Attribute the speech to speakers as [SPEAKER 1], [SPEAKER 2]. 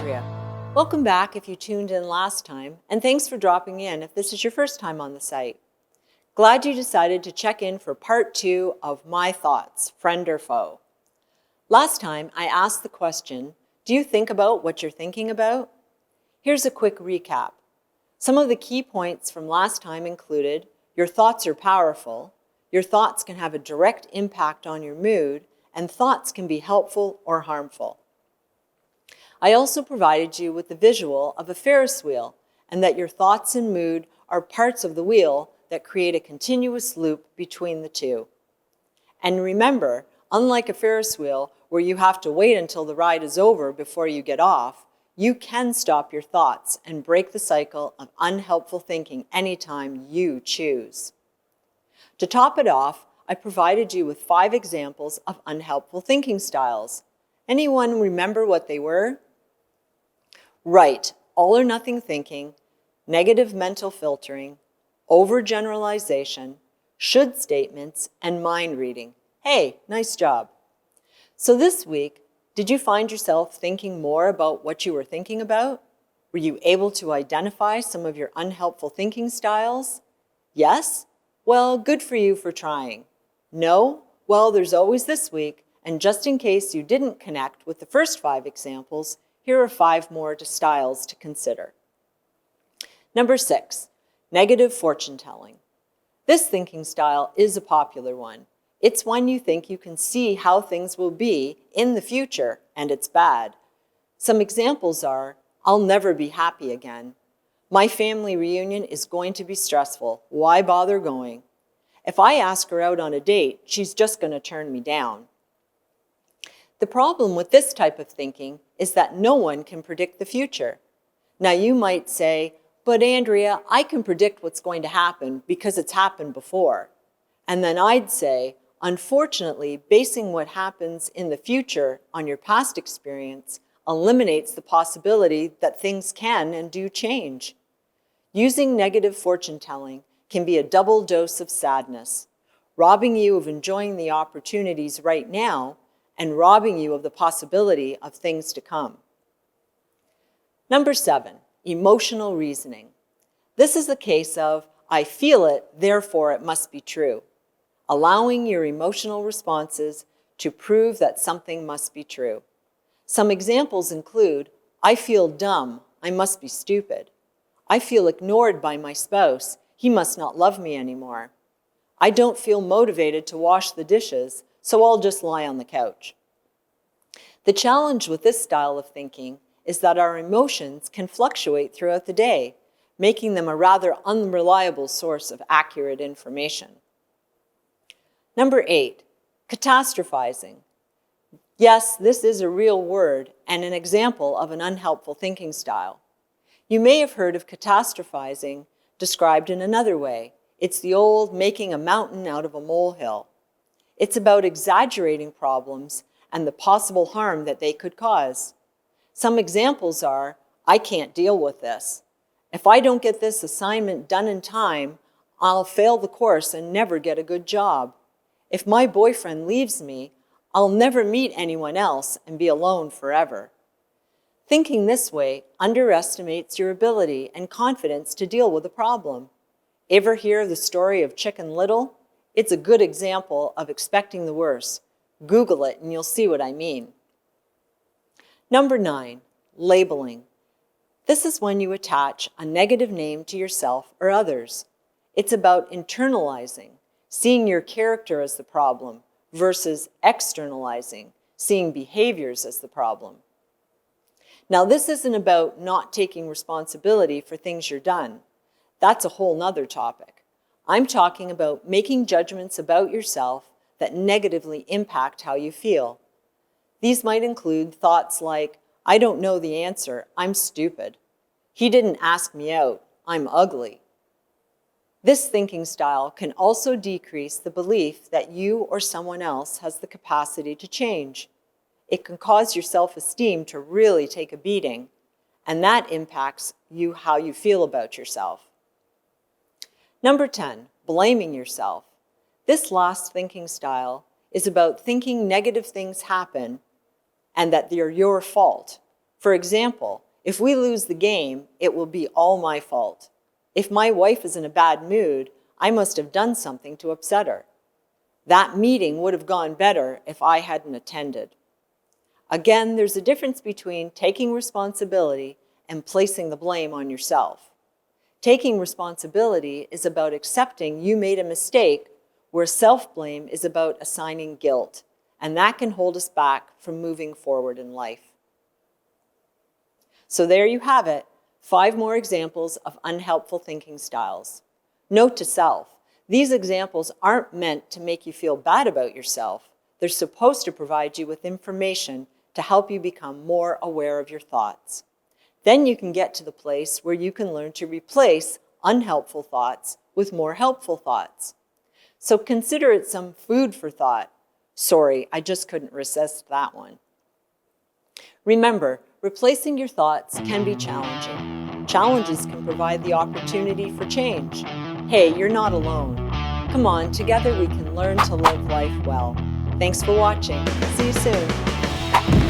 [SPEAKER 1] Andrea. Welcome back if you tuned in last time, and thanks for dropping in if this is your first time on the site. Glad you decided to check in for part 2 of My Thoughts, Friend or Foe. Last time I asked the question, do you think about what you're thinking about? Here's a quick recap. Some of the key points from last time included, your thoughts are powerful, your thoughts can have a direct impact on your mood, and thoughts can be helpful or harmful. I also provided you with the visual of a Ferris wheel and that your thoughts and mood are parts of the wheel that create a continuous loop between the two. And remember, unlike a Ferris wheel where you have to wait until the ride is over before you get off, you can stop your thoughts and break the cycle of unhelpful thinking anytime you choose. To top it off, I provided you with 5 examples of unhelpful thinking styles. Anyone remember what they were? Right, all or nothing thinking, negative mental filtering, overgeneralization, should statements, and mind reading. Hey, nice job. So this week, did you find yourself thinking more about what you were thinking about? Were you able to identify some of your unhelpful thinking styles? Yes? Well, good for you for trying. No? Well, there's always this week, and just in case you didn't connect with the first 5 examples, here are 5 more styles to consider. Number 6, negative fortune telling. This thinking style is a popular one. It's one you think you can see how things will be in the future, and it's bad. Some examples are, I'll never be happy again. My family reunion is going to be stressful. Why bother going? If I ask her out on a date, she's just going to turn me down. The problem with this type of thinking is that no one can predict the future. Now you might say, but Andrea, I can predict what's going to happen because it's happened before. And then I'd say, unfortunately, basing what happens in the future on your past experience eliminates the possibility that things can and do change. Using negative fortune telling can be a double dose of sadness, robbing you of enjoying the opportunities right now and robbing you of the possibility of things to come. Number 7, emotional reasoning. This is the case of, I feel it, therefore it must be true. Allowing your emotional responses to prove that something must be true. Some examples include, I feel dumb, I must be stupid. I feel ignored by my spouse, he must not love me anymore. I don't feel motivated to wash the dishes, so I'll just lie on the couch. The challenge with this style of thinking is that our emotions can fluctuate throughout the day, making them a rather unreliable source of accurate information. Number 8, catastrophizing. Yes, this is a real word and an example of an unhelpful thinking style. You may have heard of catastrophizing described in another way. It's the old making a mountain out of a molehill. It's about exaggerating problems and the possible harm that they could cause. Some examples are, I can't deal with this. If I don't get this assignment done in time, I'll fail the course and never get a good job. If my boyfriend leaves me, I'll never meet anyone else and be alone forever. Thinking this way underestimates your ability and confidence to deal with a problem. Ever hear the story of Chicken Little? It's a good example of expecting the worst. Google it and you'll see what I mean. Number 9, labeling. This is when you attach a negative name to yourself or others. It's about internalizing, seeing your character as the problem, versus externalizing, seeing behaviors as the problem. Now, this isn't about not taking responsibility for things you're done. That's a whole nother topic. I'm talking about making judgments about yourself that negatively impact how you feel. These might include thoughts like, I don't know the answer, I'm stupid. He didn't ask me out, I'm ugly. This thinking style can also decrease the belief that you or someone else has the capacity to change. It can cause your self-esteem to really take a beating, and that impacts how you feel about yourself. Number 10, blaming yourself. This last thinking style is about thinking negative things happen and that they're your fault. For example, if we lose the game, it will be all my fault. If my wife is in a bad mood, I must have done something to upset her. That meeting would have gone better if I hadn't attended. Again, there's a difference between taking responsibility and placing the blame on yourself. Taking responsibility is about accepting you made a mistake, where self-blame is about assigning guilt, and that can hold us back from moving forward in life. So there you have it, 5 more examples of unhelpful thinking styles. Note to self, these examples aren't meant to make you feel bad about yourself. They're supposed to provide you with information to help you become more aware of your thoughts. Then you can get to the place where you can learn to replace unhelpful thoughts with more helpful thoughts. So consider it some food for thought. Sorry, I just couldn't resist that one. Remember, replacing your thoughts can be challenging. Challenges can provide the opportunity for change. Hey, you're not alone. Come on, together we can learn to live life well. Thanks for watching. See you soon.